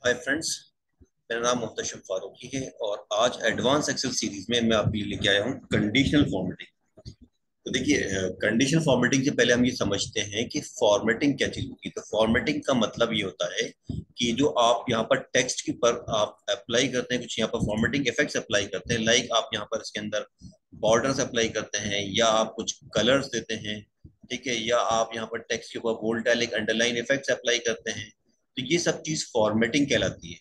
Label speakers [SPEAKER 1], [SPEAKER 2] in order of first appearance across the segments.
[SPEAKER 1] Hi friends. मेरा नाम मुहतशम फारूकी है और आज एडवांस एक्सेल सीरीज में मैं आपके लिए लेके आया हूँ कंडीशनल फॉर्मेटिंग। तो देखिए, कंडीशनल फॉर्मेटिंग से पहले हम ये समझते हैं कि फॉर्मेटिंग क्या चीज होती है। तो फॉर्मेटिंग का मतलब ये होता है कि जो आप यहाँ पर टेक्स्ट के ऊपर आप अप्लाई करते हैं, कुछ यहाँ पर फॉर्मेटिंग इफेक्ट्स अप्लाई करते हैं। लाइक आप यहाँ पर इसके अंदर बॉर्डर्स अप्लाई करते हैं या आप कुछ कलर्स देते हैं, ठीक है, या आप यहाँ पर टेक्स्ट के ऊपर bold italic underline effects apply करते हैं। तो ये सब चीज फॉर्मेटिंग कहलाती है।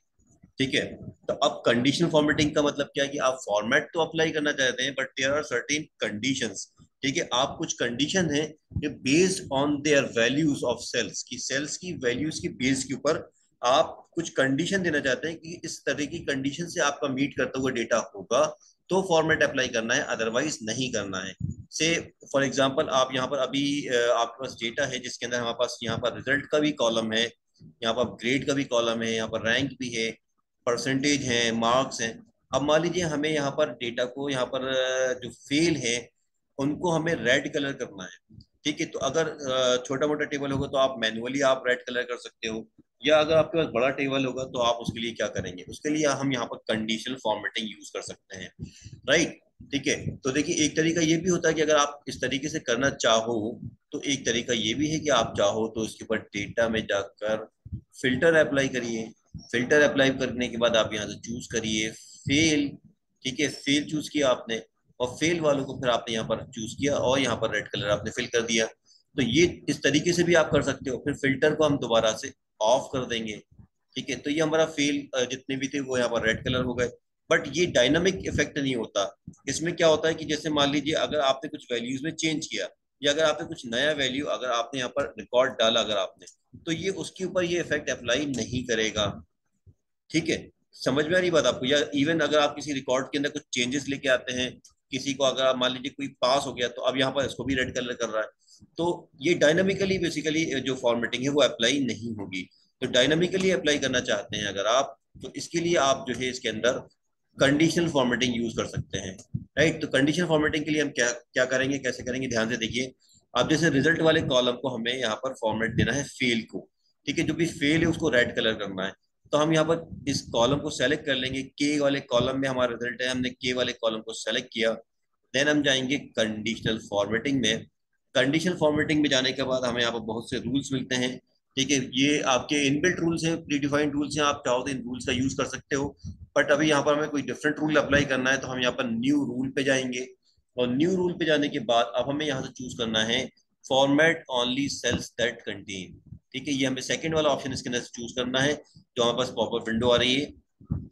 [SPEAKER 1] ठीक है। तो अब कंडीशनल फॉर्मेटिंग का मतलब क्या है कि आप फॉर्मेट तो अप्लाई करना चाहते हैं but there are certain conditions. ठीक है, आप कुछ कंडीशन है कि based on their values of cells की सेल्स की वैल्यूज की बेस के ऊपर आप कुछ कंडीशन देना चाहते हैं कि इस तरह की कंडीशन से आपका मीट करता हुआ डेटा होगा तो फॉर्मेट अप्लाई करना है, अदरवाइज नहीं करना है। से फॉर एग्जांपल आप यहाँ पर अभी आपके पास डेटा है जिसके अंदर हमारे पास यहाँ पर रिजल्ट का भी कॉलम है, यहाँ पर ग्रेड का भी कॉलम है, यहाँ पर रैंक भी है, परसेंटेज हैं, मार्क्स हैं। अब मान लीजिए हमें यहाँ पर डेटा को यहाँ पर जो फेल है उनको हमें रेड कलर करना है। ठीक है, तो अगर छोटा मोटा टेबल होगा तो आप मैनुअली आप रेड कलर कर सकते हो, या अगर आपके पास बड़ा टेबल होगा तो आप उसके लिए क्या करेंगे, उसके लिए हम यहाँ पर कंडीशनल फॉर्मेटिंग यूज कर सकते हैं। राइट। ठीक है, तो देखिए एक तरीका ये भी होता है कि अगर आप इस तरीके से करना चाहो तो एक तरीका ये भी है कि आप चाहो तो इसके ऊपर डेटा में जाकर फिल्टर अप्लाई करिए। फिल्टर अप्लाई करने के बाद आप यहाँ से चूज करिए फेल। ठीक है, फेल चूज किया आपने और फेल वालों को फिर आपने यहाँ पर चूज किया और यहाँ पर रेड कलर आपने फिल कर दिया। तो ये इस तरीके से भी आप कर सकते हो। फिर फिल्टर को हम दोबारा से ऑफ कर देंगे। ठीक है, तो ये हमारा फेल जितने भी थे वो यहाँ पर रेड कलर हो गए। बट ये डायनामिक इफेक्ट नहीं होता। इसमें क्या होता है कि जैसे मान लीजिए अगर आपने कुछ वैल्यूज में चेंज किया या अगर आपने कुछ नया वैल्यू अगर आपने यहाँ पर रिकॉर्ड डाला अगर आपने, तो ये उसके ऊपर ये इफेक्ट अप्लाई नहीं करेगा। ठीक है, समझ में आ रही बात आपको? या इवन अगर आप किसी रिकॉर्ड के अंदर कुछ चेंजेस लेके आते हैं, किसी को अगर आप मान लीजिए कोई पास हो गया तो अब यहाँ पर इसको भी रेड कलर कर रहा है, तो ये डायनामिकली बेसिकली जो फॉर्मेटिंग है वो अप्लाई नहीं होगी। तो डायनामिकली अप्लाई करना चाहते हैं अगर आप, तो इसके लिए आप जो है इसके अंदर कंडीशनल फॉर्मेटिंग यूज कर सकते हैं। राइट, तो कंडीशनल फॉर्मेटिंग के लिए हम क्या क्या करेंगे, कैसे करेंगे, ध्यान से देखिए। आप जैसे रिजल्ट वाले कॉलम को हमें यहाँ पर फॉर्मेट देना है फेल को। ठीक है, जो भी फेल है उसको रेड कलर करना है। तो हम यहाँ पर इस कॉलम को सेलेक्ट कर लेंगे, के वाले कॉलम में हमारा रिजल्ट है, हमने के वाले कॉलम को सेलेक्ट किया। देन हम जाएंगे कंडीशनल फॉर्मेटिंग में। कंडीशनल फॉर्मेटिंग में जाने के बाद हमें यहाँ पर बहुत से रूल्स मिलते हैं। ठीक है, ये आपके इनबिल्ट रूल्स हैं, प्री डिफाइंड रूल्स हैं, आप चाहो तो इन रूल्स का यूज कर सकते हो। बट अभी यहाँ पर हमें कोई डिफरेंट रूल अप्लाई करना है तो हम यहाँ पर न्यू रूल पे जाएंगे। और न्यू रूल पे जाने के बाद अब हमें यहाँ से चूज करना है format only cells that contain. ठीक है, ये हमें सेकंड वाला ऑप्शन इसके अंदर चूज करना है जो हमारे पास पॉपअप विंडो आ रही है।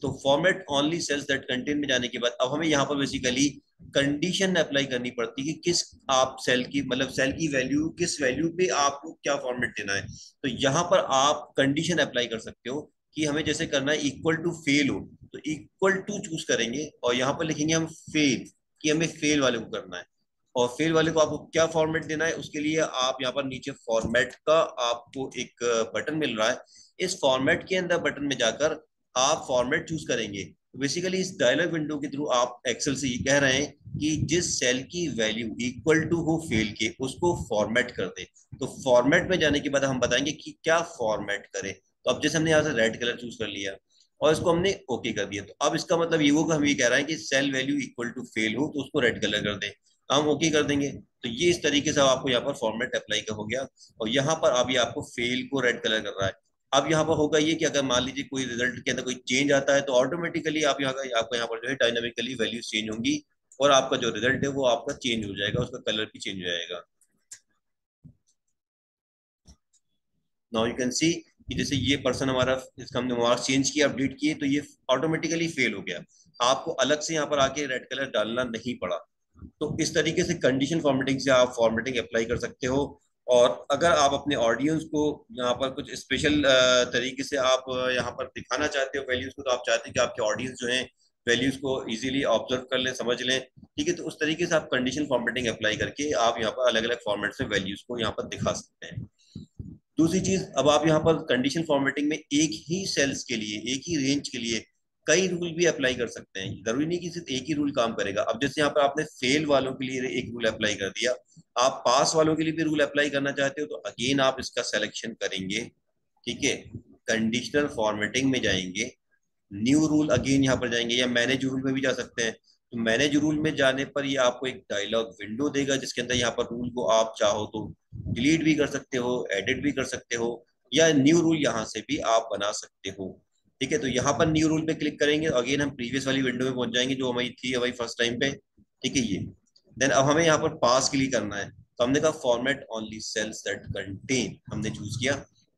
[SPEAKER 1] तो format only cells that contain में जाने के बाद अब हमें यहाँ पर बेसिकली कंडीशन अप्लाई करनी पड़ती है कि किस आप सेल की मतलब सेल की वैल्यू किस वैल्यू पे आपको क्या फॉर्मेट देना है। तो यहाँ पर आप कंडीशन अप्लाई कर सकते हो कि हमें जैसे करना है इक्वल टू फेल हो, तो इक्वल टू चूज करेंगे और यहाँ पर लिखेंगे हम फेल, कि हमें फेल वाले को करना है। और फेल वाले को आपको क्या फॉर्मेट देना है उसके लिए आप यहाँ पर नीचे फॉर्मेट का आपको एक बटन मिल रहा है। इस फॉर्मेट के अंदर बटन में जाकर आप फॉर्मेट चूज करेंगे। तो बेसिकली इस डायलॉग विंडो के थ्रू आप एक्सेल से ये कह रहे हैं कि जिस सेल की वैल्यू इक्वल टू हो फेल के उसको फॉर्मेट कर दे। तो फॉर्मेट में जाने के बाद हम बताएंगे कि क्या फॉर्मेट करें। तो अब जैसे हमने यहाँ से रेड कलर चूज कर लिया और इसको हमने ओके कर दिया, तो अब इसका मतलब ये वो कि हम ये कह रहे हैं कि cell value equal to fail हो तो उसको रेड कलर कर दें। हम ओके कर देंगे तो ये इस तरीके से आपको यहाँ पर फॉर्मेट अप्लाई का हो गया। और यहाँ पर अभी आपको फेल को रेड कलर कर रहा है। अब यहाँ पर होगा ये कि अगर मान लीजिए कोई रिजल्ट के अंदर कोई चेंज आता है तो ऑटोमेटिकली आप यहाँ का आपको यहाँ पर जो है डायनामिकली वैल्यूज चेंज होंगी और आपका जो रिजल्ट है वो आपका चेंज हो जाएगा, उसका कलर भी चेंज हो जाएगा। नाउ यू कैन सी कि जैसे ये पर्सन हमारा, इसका हमने मार्क्स चेंज किया, अपडेट किए, तो ये ऑटोमेटिकली फेल हो गया। आपको अलग से यहाँ पर आके रेड कलर डालना नहीं पड़ा। तो इस तरीके से कंडीशन फॉर्मेटिंग से आप फॉर्मेटिंग अप्लाई कर सकते हो। और अगर आप अपने ऑडियंस को यहाँ पर कुछ स्पेशल तरीके से आप यहाँ पर दिखाना चाहते हो वैल्यूज को, तो आप चाहते हैं कि आपके ऑडियंस जो है वैल्यूज को इजीली ऑब्जर्व कर लें, समझ लें। ठीक है, तो उस तरीके से आप कंडीशन फॉर्मेटिंग अप्लाई करके आप यहाँ पर अलग अलग फॉर्मेट से वैल्यूज को यहाँ पर दिखा सकते हैं। दूसरी चीज, अब आप यहाँ पर कंडीशन फॉर्मेटिंग में एक ही सेल्स के लिए एक ही रेंज के लिए कई रूल भी अप्लाई कर सकते हैं। जरूरी नहीं कि सिर्फ एक ही रूल काम करेगा। अब जैसे यहाँ पर आपने फेल वालों के लिए एक रूल अप्लाई कर दिया, आप पास वालों के लिए भी रूल अप्लाई करना चाहते हो तो अगेन आप इसका सिलेक्शन करेंगे। ठीक है, कंडीशनल फॉर्मेटिंग में जाएंगे, न्यू रूल अगेन यहाँ पर जाएंगे, या मैनेज रूल में भी जा सकते हैं। तो मैनेज रूल में जाने पर ये आपको एक डायलॉग विंडो देगा जिसके अंदर यहाँ पर रूल को आप चाहो तो डिलीट भी कर सकते हो, एडिट भी कर सकते हो, या न्यू रूल यहाँ से भी आप बना सकते हो। ठीक है, तो यहाँ पर न्यू रूल पे क्लिक करेंगे, अगेन हम प्रीवियस वाली विंडो में पहुंच जाएंगे जो हमारी थी हमारी फर्स्ट टाइम पे। ठीक है, ये देन अब हमें यहाँ पर पास के लिए करना है, तो हमने कहा format only cells that contain, हमने चूज किया।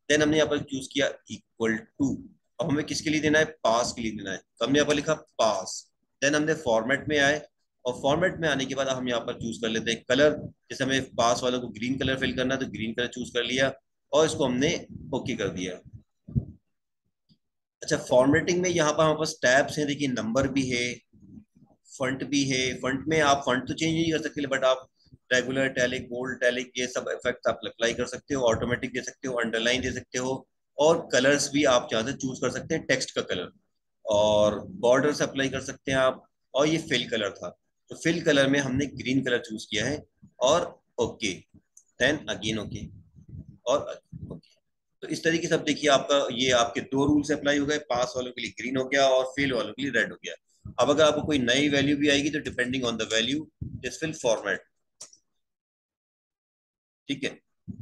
[SPEAKER 1] देन हमने यहाँ पर चूज किया इक्वल टू, अब हमें किसके लिए देना है, पास के लिए देना है, तो हमने यहाँ पर लिखा पास। देन हमने फॉर्मेट में आए, और फॉर्मेट में आने के बाद हम यहाँ पर चूज कर लेते हैं कलर, जैसे हमें पास वालों को ग्रीन कलर फिल करना है तो ग्रीन कलर चूज कर लिया, और इसको हमने ओके कर दिया। अच्छा, फॉर्मेटिंग में यहाँ पर हमारे पास टैब्स हैं, देखिए नंबर भी है, फंट भी है। फंट में आप फंट तो चेंज नहीं कर सकते, बट आप रेगुलर, टैलिक, बोल्ड, टैलिक, ये सब इफेक्ट आप अप्लाई कर सकते हो, ऑटोमेटिक दे सकते हो, अंडरलाइन दे सकते हो, और कलर्स भी आप चाहे तो चूज कर सकते हैं, टेक्स्ट का कलर, और बॉर्डर्स अप्लाई कर सकते हैं आप। और ये फिल कलर था, तो फिल कलर में हमने ग्रीन कलर चूज किया है, और ओके, देन अगेन ओके, और ओके। तो इस तरीके से अब देखिए आपका ये आपके दो रूल्स अप्लाई हो गए, पास वालों के लिए ग्रीन हो गया और फेल वालों के लिए रेड हो गया। अब अगर आपको कोई नई वैल्यू भी आएगी तो depending on the value this will format. ठीक है,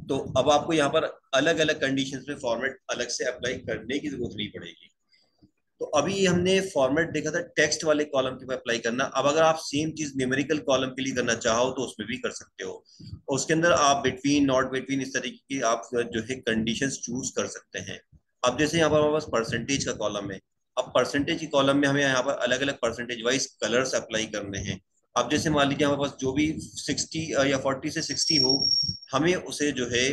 [SPEAKER 1] तो अब आपको यहाँ पर अलग अलग कंडीशंस में फॉर्मेट अलग से अप्लाई करने की जरूरत नहीं पड़ेगी। तो अभी हमने फॉर्मेट देखा था टेक्स्ट वाले कॉलम के पे अप्लाई करना, अब अगर आप सेम चीज न्यूमेरिकल कॉलम के लिए करना चाहो तो उसमें भी कर सकते हो। उसके अंदर आप बिटवीन, नॉट बिटवीन, इस तरीके की आप जो है कंडीशंस चूज कर सकते हैं। अब जैसे यहाँ पर हमारे पास परसेंटेज का कॉलम है, अब परसेंटेज की कॉलम में हमें यहाँ पर अलग अलग परसेंटेज वाइज कलर्स अप्लाई करने हैं। अब जैसे मान लीजिए हमारे पास जो भी 60 या 40 से 60 हो, हमें उसे जो है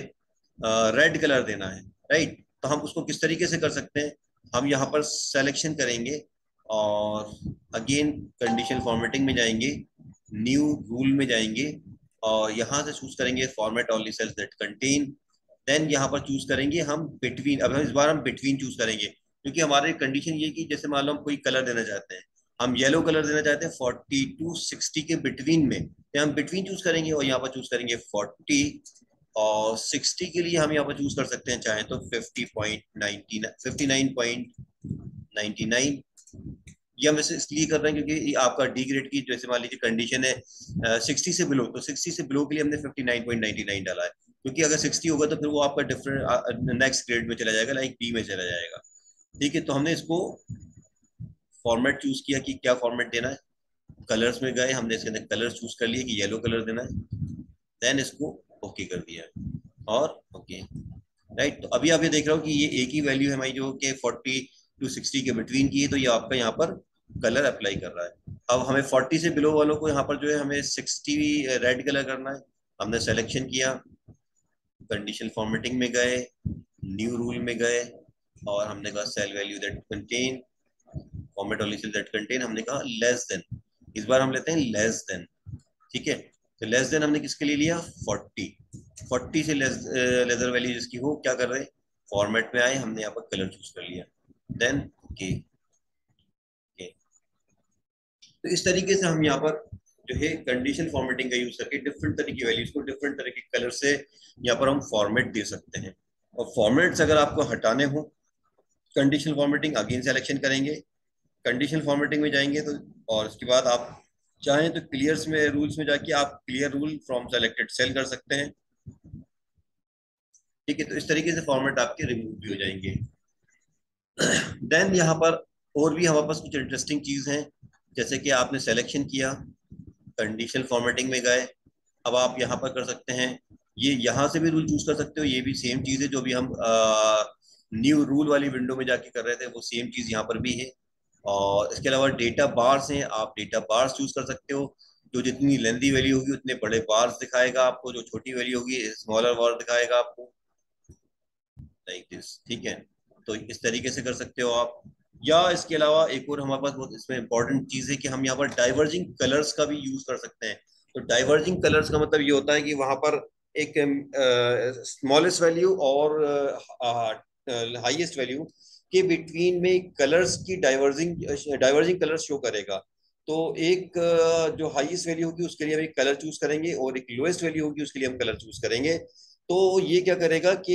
[SPEAKER 1] रेड कलर देना है, राइट। तो हम उसको किस तरीके से कर सकते हैं, हम यहाँ पर सिलेक्शन करेंगे, और अगेन कंडीशन फॉर्मेटिंग में जाएंगे, न्यू रूल में जाएंगे, और यहाँ से चूज करेंगे format only cells that contain. Then यहाँ पर चूज करेंगे हम बिटवीन, अब हम इस बार हम बिटवीन चूज करेंगे, क्योंकि हमारे कंडीशन ये कि जैसे मान लो हम कोई कलर देना चाहते हैं, हम येलो कलर देना चाहते हैं 40 to 60 के बिटवीन में, तो हम बिटवीन चूज करेंगे, और यहाँ पर चूज करेंगे 40, और 60 के लिए हम यहाँ पर चूज कर सकते हैं चाहे तो 59.99। ये हम इसे इसलिए कर रहे हैं क्योंकि आपका डी ग्रेड की जैसे मान लीजिए कंडीशन है 60 से बिलो, तो 60 से बिलो के लिए हमने 59.99 डाला है, क्योंकि अगर 60 होगा तो फिर वो आपका डिफरेंट नेक्स्ट ग्रेड में चला जाएगा, लाइक डी में चला जाएगा। ठीक है, तो हमने इसको फॉर्मेट चूज किया कि क्या फॉर्मेट देना है, कलर्स में गए, हमने इसके अंदर कलर चूज कर लिए कि येलो कलर देना है, देन इसको ओके कर दिया, और ओके, राइट। तो अभी आप ये देख रहे हो कि ये एक ही वैल्यू है हमारी जो कि 40 to 60 के बिटवीन की है, तो ये आपका यहाँ पर कलर अप्लाई कर रहा है। अब हमें 40 से बिलो वालों को यहाँ पर जो है हमें 60 रेड कलर करना है, हमने सेलेक्शन किया, कंडीशन फॉर्मेटिंग में गए, न्यू रूल में गए, और हमने कहा cell value that contain, format only cell that contain, हमने कहा लेस देन, इस बार हम लेते हैं लेस देन। ठीक है, तो लेस देन हमने किसके लिए लिया, 40 से लेजर वैल्यू जिसकी हो, क्या कर रहे हैं, फॉर्मेट में आए, हमने यहाँ पर कलर चूज कर लिया, देन ओके। तो इस तरीके से हम यहाँ पर जो है कंडीशन फॉर्मेटिंग का यूज करके डिफरेंट तरह की वैल्यूज को डिफरेंट तरह के कलर से यहाँ पर हम फॉर्मेट दे सकते हैं। और फॉर्मेट्स अगर आपको हटाने हो, कंडीशनल फॉर्मेटिंग अगेन सेलेक्शन करेंगे, कंडीशनल फॉर्मेटिंग में जाएंगे, तो और उसके बाद आप चाहें तो क्लियर्स में, रूल्स में जाके आप clear rule from selected cell कर सकते हैं। ठीक है, तो इस तरीके से फॉर्मेट आपके रिमूव भी हो जाएंगे। देन यहाँ पर और भी हमारे पास कुछ इंटरेस्टिंग चीज है, जैसे कि आपने सेलेक्शन किया, कंडीशनल फॉर्मेटिंग में गए, अब आप यहाँ पर कर सकते हैं, ये यहाँ से भी रूल चूज कर सकते हो, ये भी सेम चीज है जो भी हम न्यू रूल वाली विंडो में जाके कर रहे थे, वो सेम चीज यहाँ पर भी है। और इसके अलावा डेटा बार्स हैं, आप डेटा बार्स चूज कर सकते हो, जो जितनी लेंथी वैल्यू होगी उतने बड़े बार्स दिखाएगा आपको, जो छोटी वैल्यू होगी स्मॉलर बार दिखाएगा आपको, लाइक दिस। ठीक है, तो इस तरीके से कर सकते हो आप। या इसके अलावा एक और हमारे पास बहुत इसमें इंपॉर्टेंट चीज है कि हम यहाँ पर डाइवर्जिंग कलर्स का भी यूज कर सकते हैं। तो डाइवर्जिंग कलर्स का मतलब ये होता है कि वहां पर एक स्मॉलेस्ट वैल्यू और हाईएस्ट वैल्यू के बिटवीन में कलर्स की डाइवर्जिंग डाइवर्जिंग कलर्स शो करेगा। तो एक जो हाईएस्ट वैल्यू होगी उसके लिए हम एक कलर चूज करेंगे, और एक लोएस्ट वैल्यू होगी उसके लिए हम कलर चूज करेंगे। तो ये क्या करेगा कि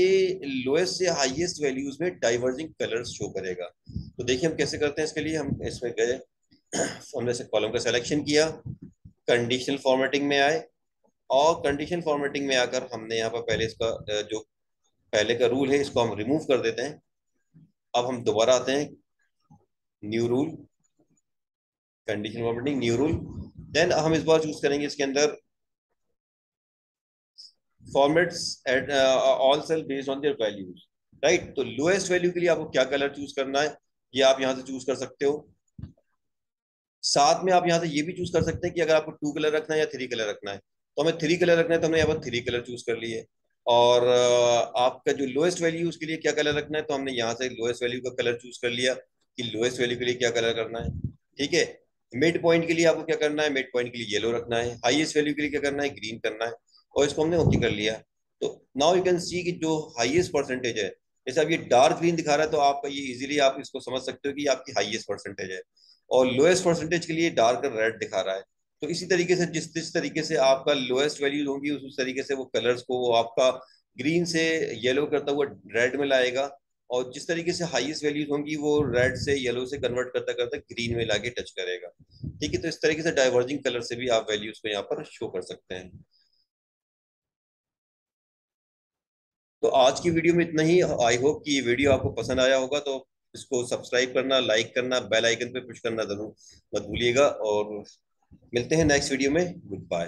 [SPEAKER 1] लोएस्ट से हाईएस्ट वैल्यूज में डाइवर्जिंग कलर्स शो करेगा। तो देखिए हम कैसे करते हैं। इसके लिए हम इसमें गए, हमने से कॉलम का सिलेक्शन किया, कंडीशनल फॉर्मेटिंग में आए, और कंडीशन फॉर्मेटिंग में आकर हमने यहाँ पर पहले इसका जो पहले का रूल है इसको हम रिमूव कर देते हैं। अब हम दोबारा आते हैं, new rule, condition formatting, new rule. Then हम इस बार चूज करेंगे इसके अंदर formats at all cell based on their values, right. तो लोएस्ट वैल्यू के लिए आपको क्या कलर चूज करना है, ये आप यहाँ से चूज कर सकते हो। साथ में आप यहाँ से ये भी चूज कर सकते हैं कि अगर आपको 2 कलर रखना है या 3 कलर रखना है। तो हमें 3 कलर रखना है, तो हमने यहाँ पर 3 कलर चूज कर लिए। और आपका जो लोएस्ट वैल्यू उसके लिए क्या कलर रखना है, तो हमने यहाँ से लोएस्ट वैल्यू का कलर चूज कर लिया कि लोएस्ट वैल्यू के लिए क्या कलर करना है। ठीक है। मिड पॉइंट के लिए आपको क्या करना है, मिड पॉइंट के लिए येलो रखना है। हाईएस्ट वैल्यू के लिए क्या करना है, ग्रीन करना है। और इसको हमने ओके कर लिया। तो नाउ यू कैन सी कि जो हाईएस्ट परसेंटेज है, जैसे अब ये डार्क ग्रीन दिखा रहा है, तो आपका ये इजीली आप इसको समझ सकते हो कि आपकी हाईएस्ट परसेंटेज है। और लोएस्ट परसेंटेज के लिए डार्क रेड दिखा रहा है। तो इसी तरीके से जिस जिस तरीके से आपका लोएस्ट वैल्यूज होंगी, उस तरीके से वो कलर्स को वो आपका ग्रीन से येलो करता हुआ रेड में लाएगा। और जिस तरीके से हाईएस्ट वैल्यूज होंगी वो रेड से येलो से कन्वर्ट करता करता ग्रीन में लाके टच करेगा। ठीक है। तो इस तरीके से डाइवर्जिंग कलर से भी आप वैल्यूज को यहाँ पर शो कर सकते हैं। तो आज की वीडियो में इतना ही। आई होप कि ये वीडियो आपको पसंद आया होगा। तो इसको सब्सक्राइब करना, लाइक करना, बेल आइकन पे पुश करना जरूर मत भूलिएगा। और मिलते हैं नेक्स्ट वीडियो में। Good bye.